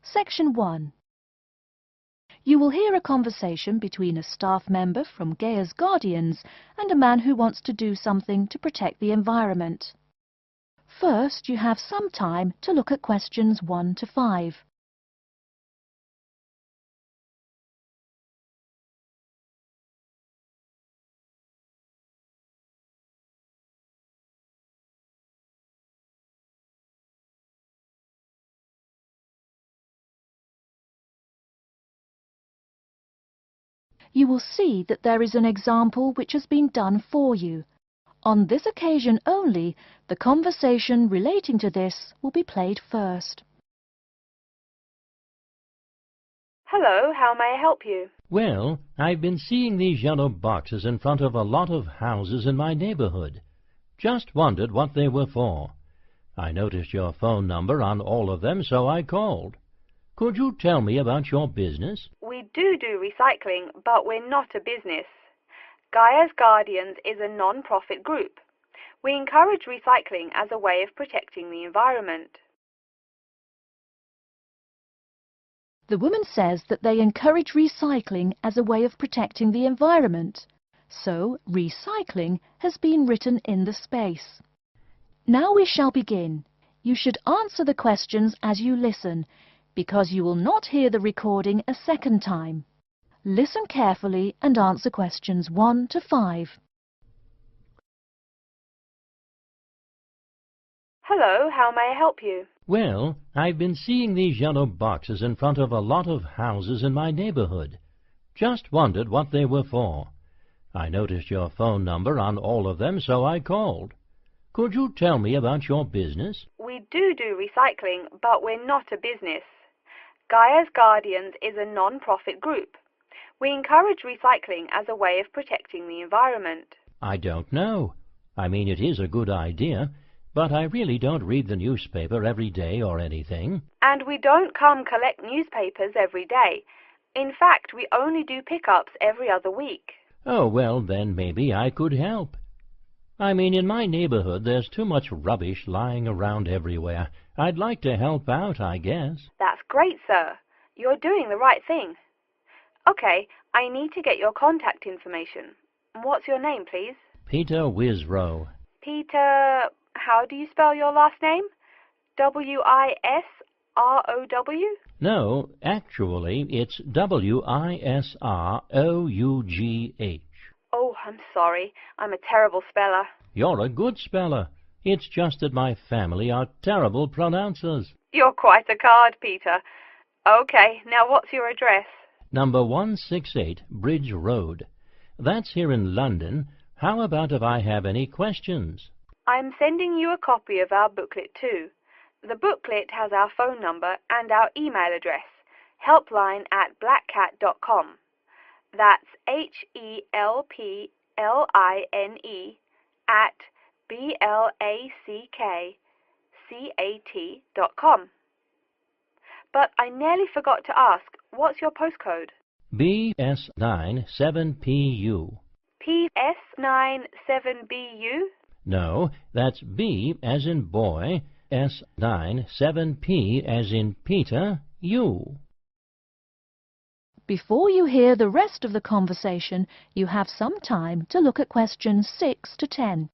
Section 1. You will hear a conversation between a staff member from Gaia's Guardians and a man who wants to do something to protect the environment. First, you have some time to look at questions 1 to 5. You will see that there is an example which has been done for you. On this occasion only, the conversation relating to this will be played first. Hello, how may I help you? Well, I've been seeing these yellow boxes in front of a lot of houses in my neighborhood. Just wondered what they were for. I noticed your phone number on all of them, so I called. Could you tell me about your business? We do recycling, but we're not a business. Gaia's Guardians is a non-profit group. We encourage recycling as a way of protecting the environment. The woman says that they encourage recycling as a way of protecting the environment. So, recycling has been written in the space. Now we shall begin. You should answer the questions as you listen, because you will not hear the recording a second time. Listen carefully and answer questions 1 to 5. Hello, how may I help you? Well, I've been seeing these yellow boxes in front of a lot of houses in my neighborhood. Just wondered what they were for. I noticed your phone number on all of them, so I called. Could you tell me about your business? We do recycling, but we're not a business. Gaia's Guardians is a non-profit group. We encourage recycling as a way of protecting the environment. I don't know. I mean, it is a good idea, but I really don't read the newspaper every day or anything. And we don't come collect newspapers every day. In fact, we only do pickups every other week. Oh, well, then maybe I could help. I mean, in my neighborhood there's too much rubbish lying around everywhere. I'd like to help out, I guess. That's great, sir. You're doing the right thing. Okay, I need to get your contact information. What's your name, please? Peter Wisrow. Peter, how do you spell your last name? W-I-S-R-O-W? No, actually, it's W-I-S-R-O-U-G-H. Oh, I'm sorry. I'm a terrible speller. You're a good speller. It's just that my family are terrible pronouncers. You're quite a card, Peter. Okay, now what's your address? Number 168 Bridge Road. That's here in London. How about if I have any questions? I'm sending you a copy of our booklet too. The booklet has our phone number and our email address, helpline@blackcat.com. That's HELPLINE at BLACKCAT.com. But I nearly forgot to ask, what's your postcode? BS97PU. PS97BU? No, that's B as in boy, S97P as in Peter, U. Before you hear the rest of the conversation, you have some time to look at questions 6 to 10.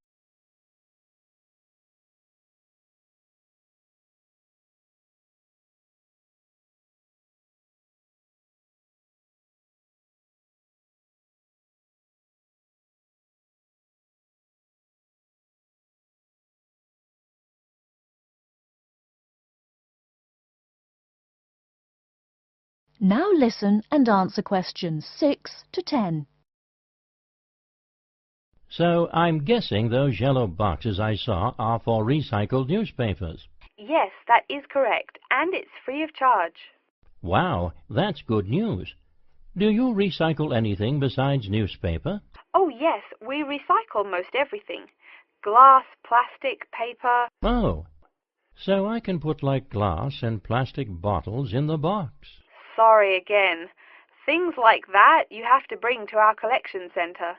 Now listen and answer questions 6 to 10. So I'm guessing those yellow boxes I saw are for recycled newspapers. Yes, that is correct, and it's free of charge. Wow, that's good news. Do you recycle anything besides newspaper? Oh yes, we recycle most everything. Glass, plastic, paper. Oh, so I can put like glass and plastic bottles in the box. Sorry again. Things like that you have to bring to our collection centre.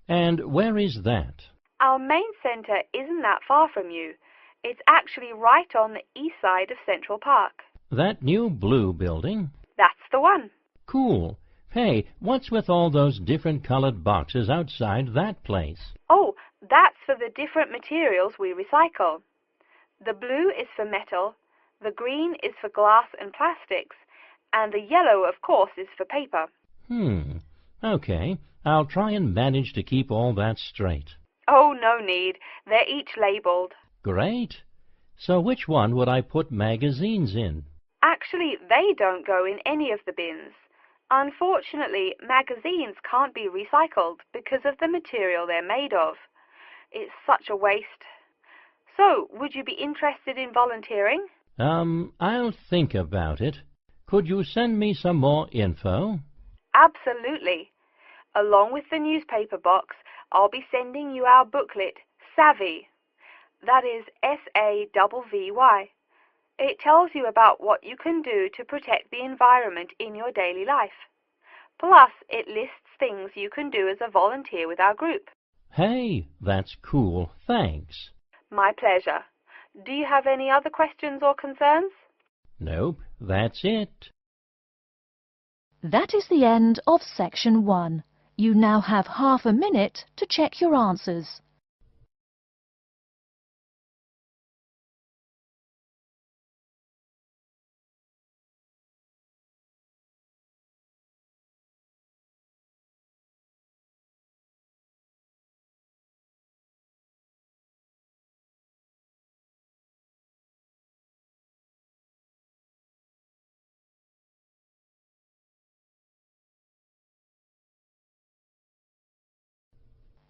And where is that? Our main centre isn't that far from you. It's actually right on the east side of Central Park. That new blue building? That's the one. Cool. Hey, what's with all those different colored boxes outside that place? Oh, that's for the different materials we recycle. The blue is for metal, the green is for glass and plastics, and the yellow, of course, is for paper. Okay. I'll try and manage to keep all that straight. Oh, no need. They're each labelled. Great. So which one would I put magazines in? Actually, they don't go in any of the bins. Unfortunately, magazines can't be recycled because of the material they're made of. It's such a waste. So, would you be interested in volunteering? I'll think about it. Could you send me some more info? Absolutely. Along with the newspaper box, I'll be sending you our booklet, Savvy. That is SAVVY. It tells you about what you can do to protect the environment in your daily life. Plus, it lists things you can do as a volunteer with our group. Hey, that's cool. Thanks. My pleasure. Do you have any other questions or concerns? Nope, that's it. That is the end of Section 1. You now have half a minute to check your answers.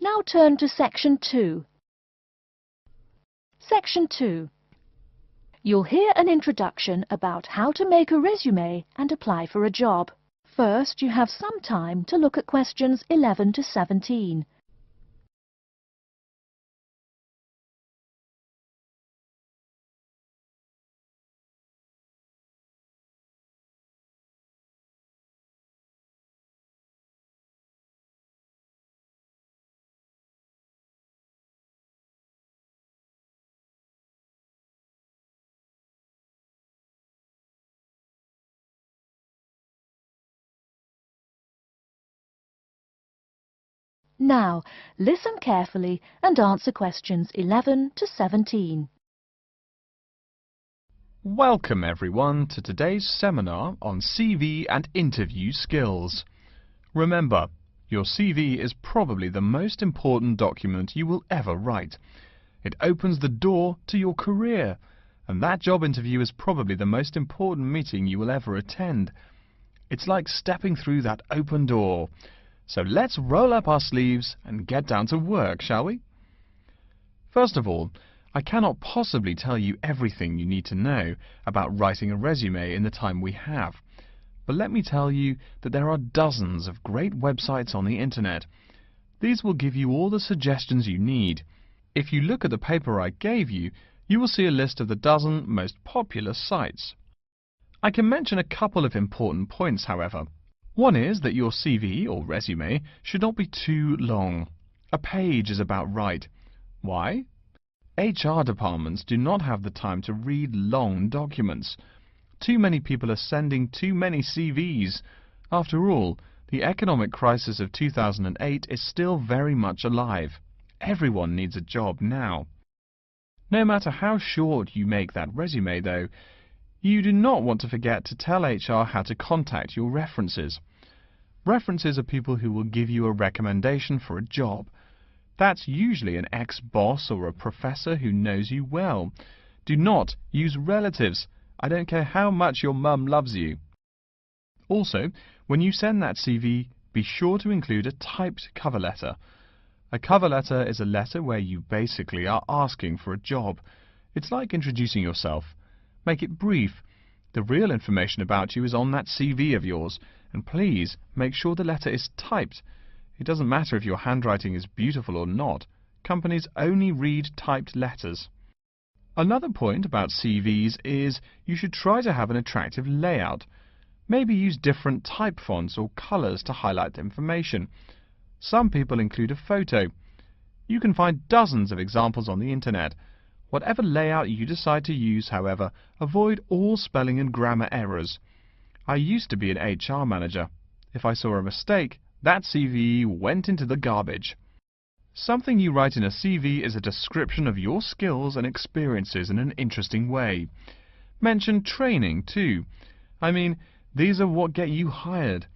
Now turn to Section 2. Section 2. You'll hear an introduction about how to make a resume and apply for a job. First, you have some time to look at questions 11 to 17. Now, listen carefully and answer questions 11 to 17. Welcome everyone to today's seminar on CV and interview skills. Remember, your CV is probably the most important document you will ever write. It opens the door to your career, and that job interview is probably the most important meeting you will ever attend. It's like stepping through that open door. So let's roll up our sleeves and get down to work, shall we? First of all, I cannot possibly tell you everything you need to know about writing a resume in the time we have. But let me tell you that there are dozens of great websites on the internet. These will give you all the suggestions you need. If you look at the paper I gave you, you will see a list of the dozen most popular sites. I can mention a couple of important points, however. One is that your CV or resume should not be too long. A page is about right. Why? HR departments do not have the time to read long documents. Too many people are sending too many CVs. After all, the economic crisis of 2008 is still very much alive. Everyone needs a job now. No matter how short you make that resume, though, you do not want to forget to tell HR how to contact your references. References are people who will give you a recommendation for a job. That's usually an ex-boss or a professor who knows you well. Do not use relatives. I don't care how much your mum loves you. Also, when you send that CV, be sure to include a typed cover letter. A cover letter is a letter where you basically are asking for a job. It's like introducing yourself. Make it brief. The real information about you is on that CV of yours, and please make sure the letter is typed. It doesn't matter if your handwriting is beautiful or not. Companies only read typed letters. Another point about CVs is you should try to have an attractive layout. Maybe use different type fonts or colors to highlight information. Some people include a photo. You can find dozens of examples on the internet. Whatever layout you decide to use, however, avoid all spelling and grammar errors. I used to be an HR manager. If I saw a mistake, that CV went into the garbage. Something you write in a CV is a description of your skills and experiences in an interesting way. Mention training too. I mean, these are what get you hired.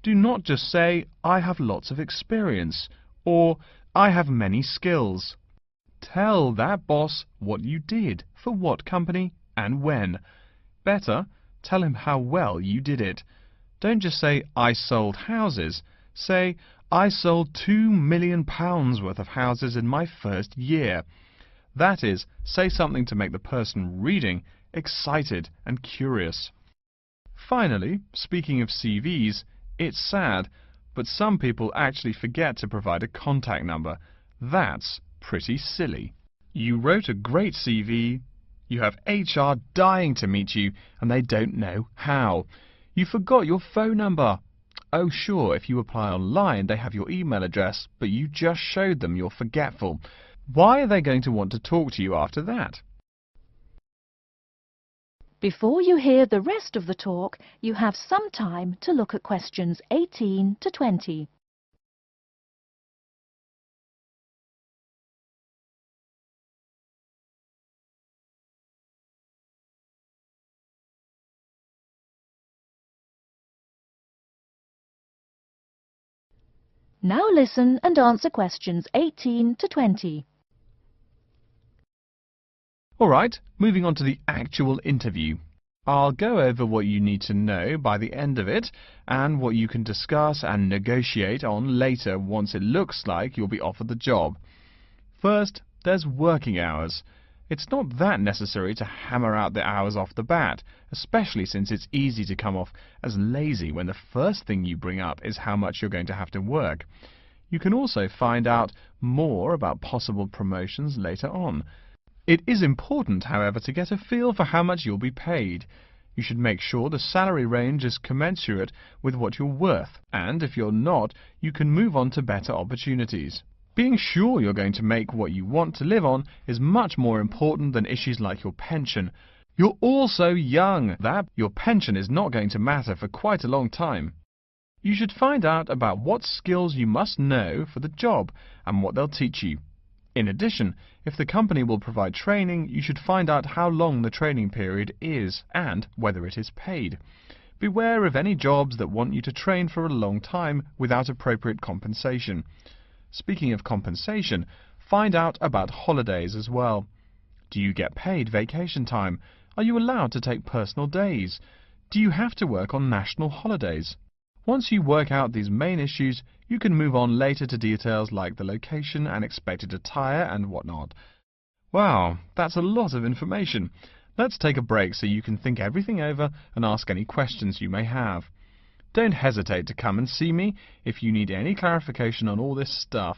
Do not just say, I have lots of experience, or I have many skills. Tell that boss what you did, for what company, and when. Better, tell him how well you did it. Don't just say, I sold houses. Say, I sold £2 million worth of houses in my first year. That is, say something to make the person reading excited and curious. Finally, speaking of CVs, it's sad, but some people actually forget to provide a contact number. That's pretty silly. You wrote a great CV, you have HR dying to meet you, and they don't know how. You forgot your phone number. Oh sure, if you apply online they have your email address, but you just showed them you're forgetful. Why are they going to want to talk to you after that? Before you hear the rest of the talk, you have some time to look at questions 18 to 20. Now listen and answer questions 18 to 20. Alright, moving on to the actual interview. I'll go over what you need to know by the end of it, and what you can discuss and negotiate on later once it looks like you'll be offered the job. First, there's working hours. It's not that necessary to hammer out the hours off the bat, especially since it's easy to come off as lazy when the first thing you bring up is how much you're going to have to work. You can also find out more about possible promotions later on. It is important, however, to get a feel for how much you'll be paid. You should make sure the salary range is commensurate with what you're worth, and if you're not, you can move on to better opportunities. Being sure you're going to make what you want to live on is much more important than issues like your pension. You're all so young that your pension is not going to matter for quite a long time. You should find out about what skills you must know for the job and what they'll teach you. In addition, if the company will provide training, you should find out how long the training period is and whether it is paid. Beware of any jobs that want you to train for a long time without appropriate compensation. Speaking of compensation, find out about holidays as well. Do you get paid vacation time? Are you allowed to take personal days? Do you have to work on national holidays? Once you work out these main issues, you can move on later to details like the location and expected attire and whatnot. Wow, that's a lot of information. Let's take a break so you can think everything over and ask any questions you may have. Don't hesitate to come and see me if you need any clarification on all this stuff.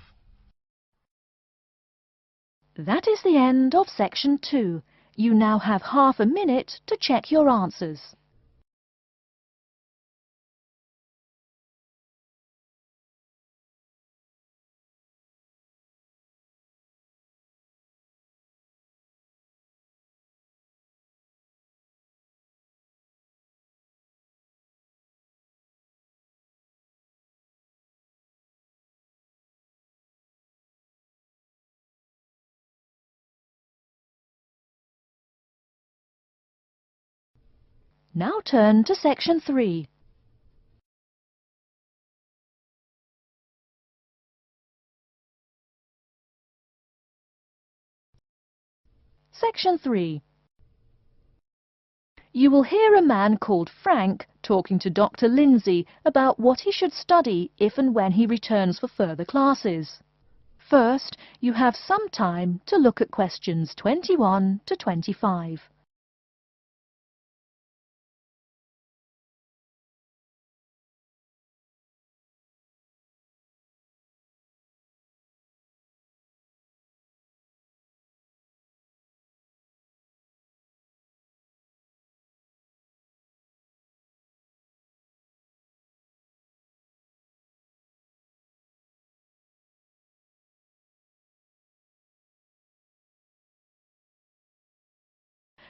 That is the end of section 2. You now have half a minute to check your answers. Now turn to section 3. Section 3. You will hear a man called Frank talking to Dr. Lindsay about what he should study if and when he returns for further classes. First, you have some time to look at questions 21 to 25.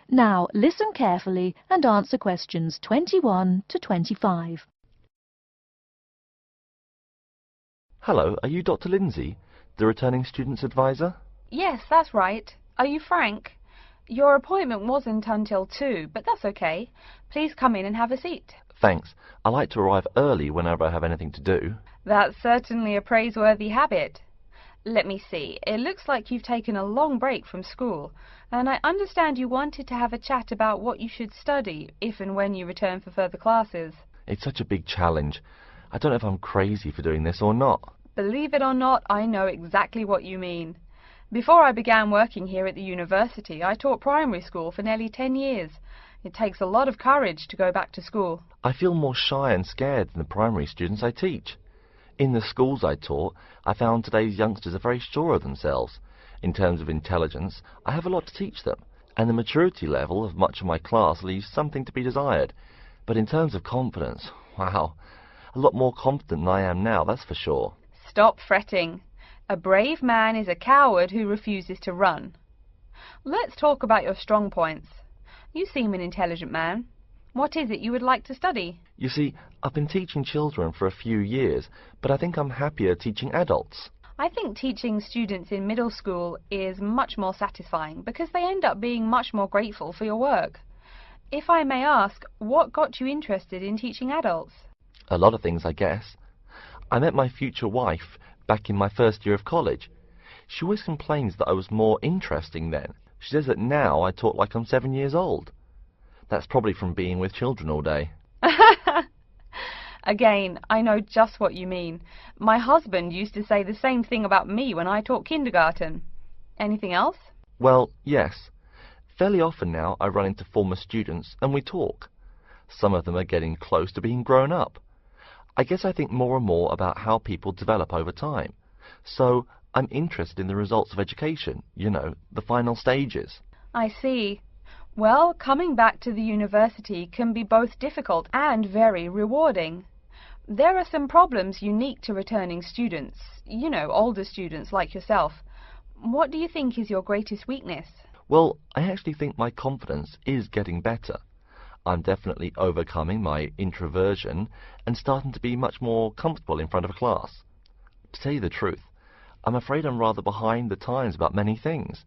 Now listen carefully and answer questions 21 to 25. Hello, are you Dr. Lindsay, the returning students advisor? Yes, that's right. Are you Frank? Your appointment wasn't until 2, but that's okay. Please come in and have a seat. Thanks. I like to arrive early whenever I have anything to do. That's certainly a praiseworthy habit. Let me see. It looks like you've taken a long break from school, and I understand you wanted to have a chat about what you should study if and when you return for further classes. It's such a big challenge. I don't know if I'm crazy for doing this or not. Believe it or not, I know exactly what you mean. Before I began working here at the university, I taught primary school for nearly 10 years. It takes a lot of courage to go back to school. I feel more shy and scared than the primary students I teach. In the schools I taught, I found today's youngsters are very sure of themselves. In terms of intelligence, I have a lot to teach them, and the maturity level of much of my class leaves something to be desired. But in terms of confidence, wow, a lot more confident than I am now, that's for sure. Stop fretting. A brave man is a coward who refuses to run. Let's talk about your strong points. You seem an intelligent man. What is it you would like to study? You see, I've been teaching children for a few years, but I think I'm happier teaching adults. I think teaching students in middle school is much more satisfying because they end up being much more grateful for your work. If I may ask, what got you interested in teaching adults? A lot of things, I guess. I met my future wife back in my first year of college. She always complains that I was more interesting then. She says that now I talk like I'm 7 years old. That's probably from being with children all day. Again, I know just what you mean. My husband used to say the same thing about me when I taught kindergarten. Anything else? Well, yes. Fairly often now I run into former students and we talk. Some of them are getting close to being grown up. I guess I think more and more about how people develop over time. So I'm interested in the results of education, you know, the final stages. I see. Well, coming back to the university can be both difficult and very rewarding. There are some problems unique to returning students, you know, older students like yourself. What do you think is your greatest weakness? Well, I actually think my confidence is getting better. I'm definitely overcoming my introversion and starting to be much more comfortable in front of a class. To tell you the truth, I'm afraid I'm rather behind the times about many things.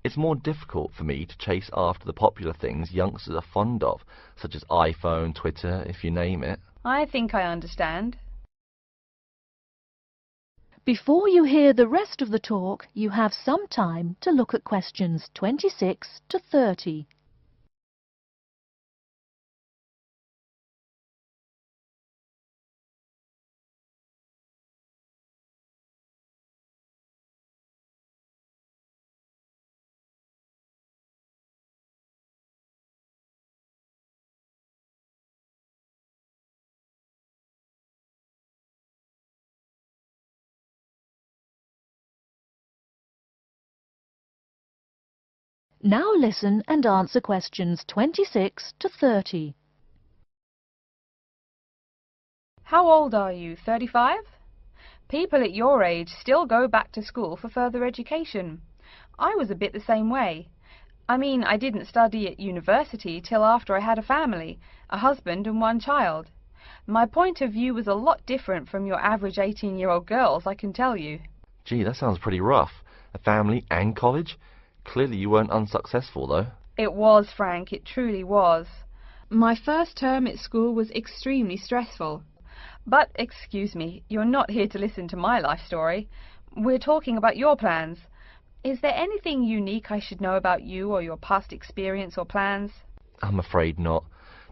It's more difficult for me to chase after the popular things youngsters are fond of, such as iPhone, Twitter, if you name it. I think I understand. Before you hear the rest of the talk, you have some time to look at questions 26 to 30. Now listen and answer questions 26 to 30. How old are you? 35? People at your age still go back to school for further education. I was a bit the same way. I mean, I didn't study at university till after I had a family, a husband and one child. My point of view was a lot different from your average 18-year-old girls, I can tell you. Gee, that sounds pretty rough. A family and college? Clearly you weren't unsuccessful, though. It was, Frank, it truly was. My first term at school was extremely stressful. But, excuse me, you're not here to listen to my life story. We're talking about your plans. Is there anything unique I should know about you or your past experience or plans? I'm afraid not.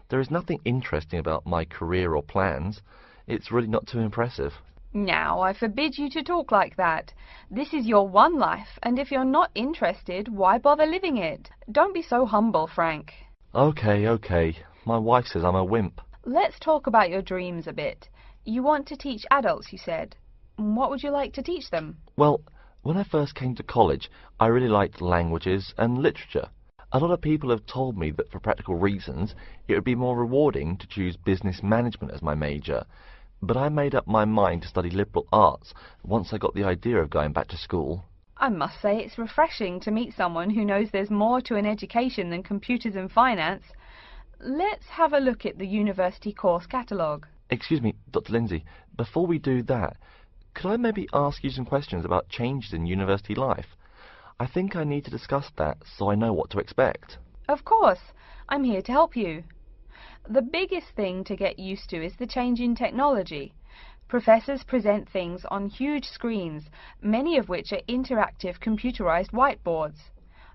There is nothing interesting about my career or plans. It's really not too impressive. Now, I forbid you to talk like that. This is your one life, and if you're not interested, why bother living it? Don't be so humble, Frank. Okay. My wife says I'm a wimp. Let's talk about your dreams a bit. You want to teach adults, you said. What would you like to teach them? Well, when I first came to college, I really liked languages and literature. A lot of people have told me that for practical reasons, it would be more rewarding to choose business management as my major. But I made up my mind to study liberal arts once I got the idea of going back to school. I must say it's refreshing to meet someone who knows there's more to an education than computers and finance. Let's have a look at the university course catalogue. Excuse me, Dr. Lindsay, before we do that, could I maybe ask you some questions about changes in university life? I think I need to discuss that so I know what to expect. Of course, I'm here to help you. The biggest thing to get used to is the change in technology. Professors present things on huge screens, many of which are interactive computerized whiteboards.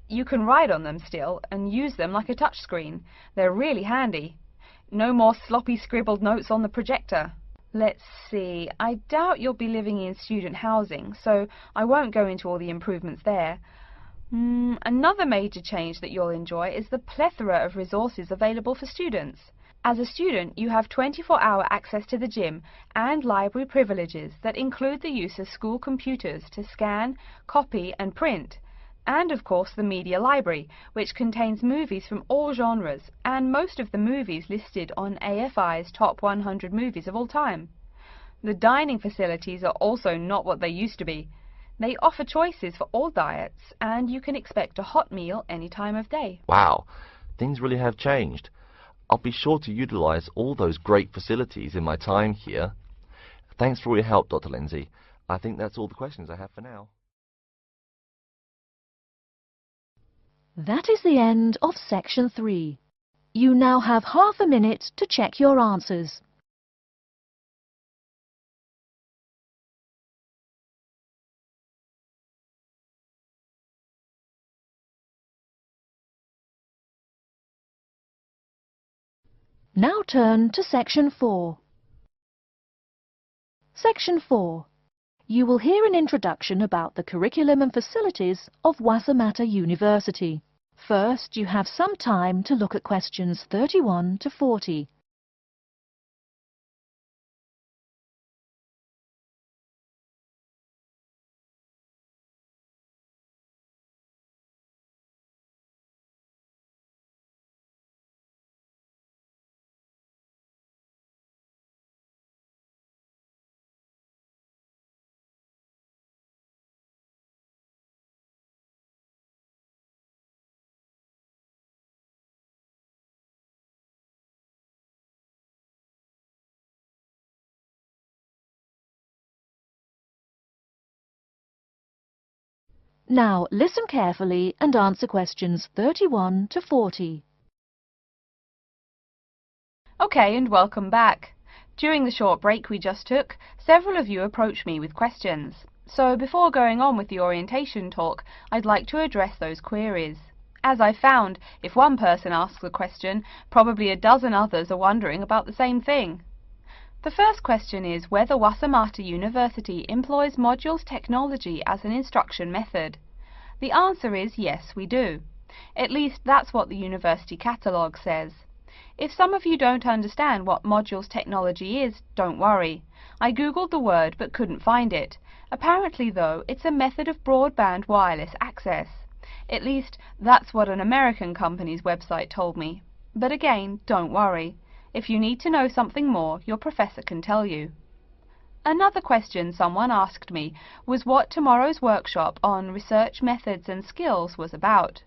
You can write on them still and use them like a touchscreen. They're really handy. No more sloppy scribbled notes on the projector. Let's see, I doubt you'll be living in student housing, so I won't go into all the improvements there. Another major change that you'll enjoy is the plethora of resources available for students. As a student, you have 24-hour access to the gym and library privileges that include the use of school computers to scan, copy and print, and of course the media library, which contains movies from all genres and most of the movies listed on AFI's top 100 movies of all time. The dining facilities are also not what they used to be. They offer choices for all diets, and you can expect a hot meal any time of day. Wow, things really have changed. I'll be sure to utilize all those great facilities in my time here. Thanks for all your help, Dr. Lindsay. I think that's all the questions I have for now. That is the end of section 3. You now have half a minute to check your answers. Now turn to section 4. Section 4. You will hear an introduction about the curriculum and facilities of Wassamata University. First, you have some time to look at questions 31 to 40. Now listen carefully and answer questions 31 to 40. Okay, and welcome back. During the short break we just took, several of you approached me with questions. So before going on with the orientation talk, I'd like to address those queries. As I found, if one person asks a question, probably a dozen others are wondering about the same thing. The first question is whether Wassamata University employs modules technology as an instruction method. The answer is yes, we do. At least that's what the university catalogue says. If some of you don't understand what modules technology is, don't worry. I googled the word but couldn't find it. Apparently though, it's a method of broadband wireless access. At least that's what an American company's website told me. But again, don't worry. If you need to know something more, your professor can tell you. Another question someone asked me was what tomorrow's workshop on research methods and skills was about.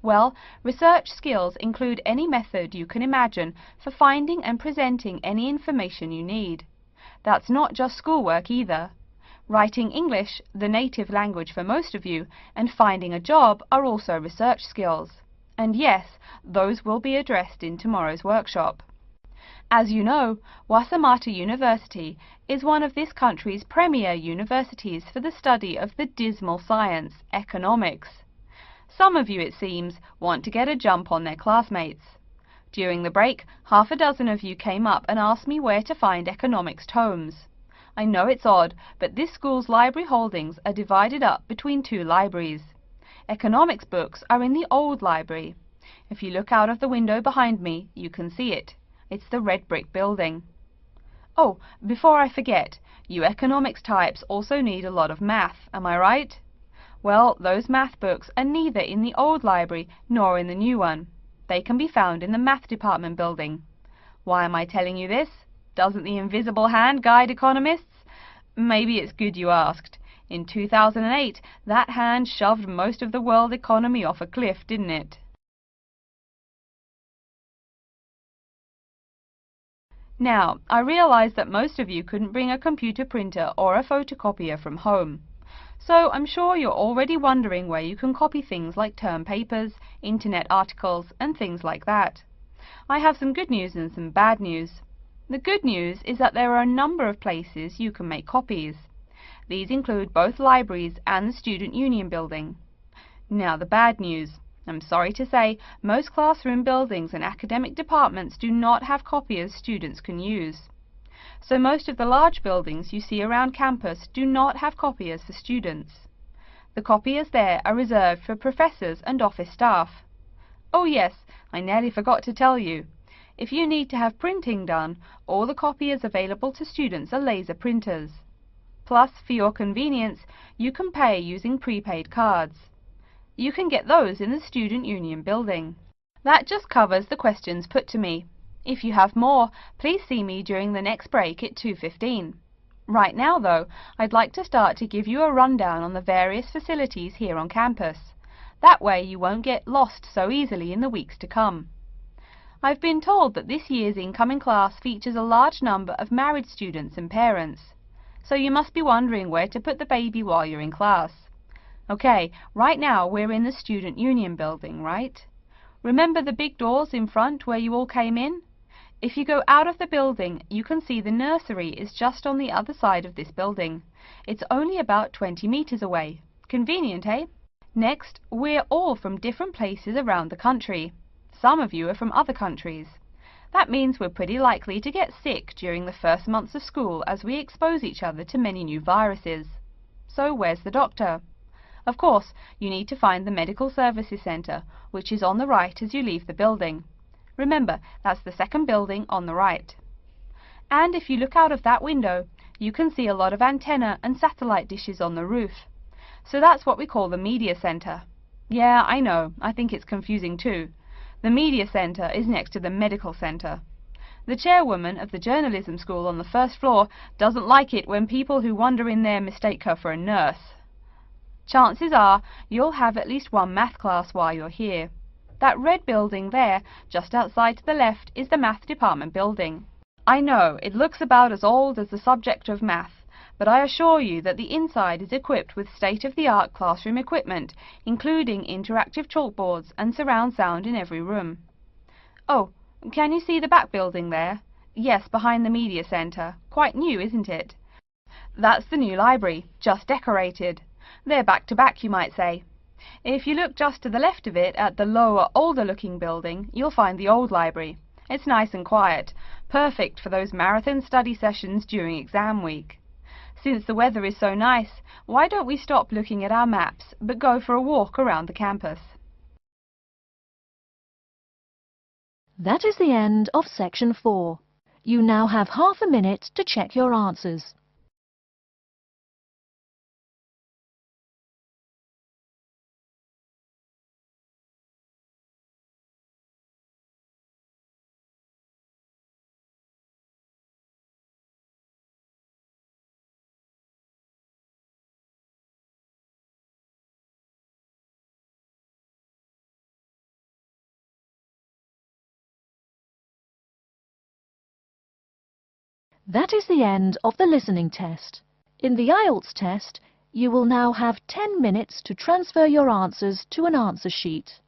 Well, research skills include any method you can imagine for finding and presenting any information you need. That's not just schoolwork either. Writing English, the native language for most of you, and finding a job are also research skills. And yes, those will be addressed in tomorrow's workshop. As you know, Wassamata University is one of this country's premier universities for the study of the dismal science, economics. Some of you, it seems, want to get a jump on their classmates. During the break, half a dozen of you came up and asked me where to find economics tomes. I know it's odd, but this school's library holdings are divided up between two libraries. Economics books are in the old library. If you look out of the window behind me, you can see it. It's the red brick building. Oh, before I forget, you economics types also need a lot of math, am I right? Well, those math books are neither in the old library nor in the new one. They can be found in the math department building. Why am I telling you this? Doesn't the invisible hand guide economists? Maybe it's good you asked. In 2008, that hand shoved most of the world economy off a cliff, didn't it? Now, I realize that most of you couldn't bring a computer printer or a photocopier from home. So I'm sure you're already wondering where you can copy things like term papers, internet articles, and things like that. I have some good news and some bad news. The good news is that there are a number of places you can make copies. These include both libraries and the Student Union building. Now the bad news. I'm sorry to say, most classroom buildings and academic departments do not have copiers students can use. So most of the large buildings you see around campus do not have copiers for students. The copiers there are reserved for professors and office staff. Oh yes, I nearly forgot to tell you. If you need to have printing done, all the copiers available to students are laser printers. Plus, for your convenience, you can pay using prepaid cards. You can get those in the Student Union building. That just covers the questions put to me. If you have more, please see me during the next break at 2:15. Right now, though, I'd like to start to give you a rundown on the various facilities here on campus. That way you won't get lost so easily in the weeks to come. I've been told that this year's incoming class features a large number of married students and parents. So you must be wondering where to put the baby while you're in class. Okay, right now we're in the Student Union building, right? Remember the big doors in front where you all came in? If you go out of the building, you can see the nursery is just on the other side of this building. It's only about 20 meters away. Convenient, eh? Next, we're all from different places around the country. Some of you are from other countries. That means we're pretty likely to get sick during the first months of school as we expose each other to many new viruses. So where's the doctor? Of course, you need to find the Medical Services Centre, which is on the right as you leave the building. Remember, that's the second building on the right. And if you look out of that window, you can see a lot of antenna and satellite dishes on the roof. So that's what we call the Media Centre. Yeah, I know, I think it's confusing too. The Media Centre is next to the Medical Centre. The chairwoman of the journalism school on the first floor doesn't like it when people who wander in there mistake her for a nurse. Chances are you'll have at least one math class while you're here. That red building there, just outside to the left, is the math department building. I know, it looks about as old as the subject of math, but I assure you that the inside is equipped with state-of-the-art classroom equipment, including interactive chalkboards and surround sound in every room. Oh, can you see the back building there? Yes, behind the Media Centre. Quite new, isn't it? That's the new library, just decorated. They're back to back, you might say. If you look just to the left of it at the lower, older-looking building, you'll find the old library. It's nice and quiet, perfect for those marathon study sessions during exam week. Since the weather is so nice, why don't we stop looking at our maps, but go for a walk around the campus? That is the end of Section 4. You now have half a minute to check your answers. That is the end of the listening test. In the IELTS test, you will now have 10 minutes to transfer your answers to an answer sheet.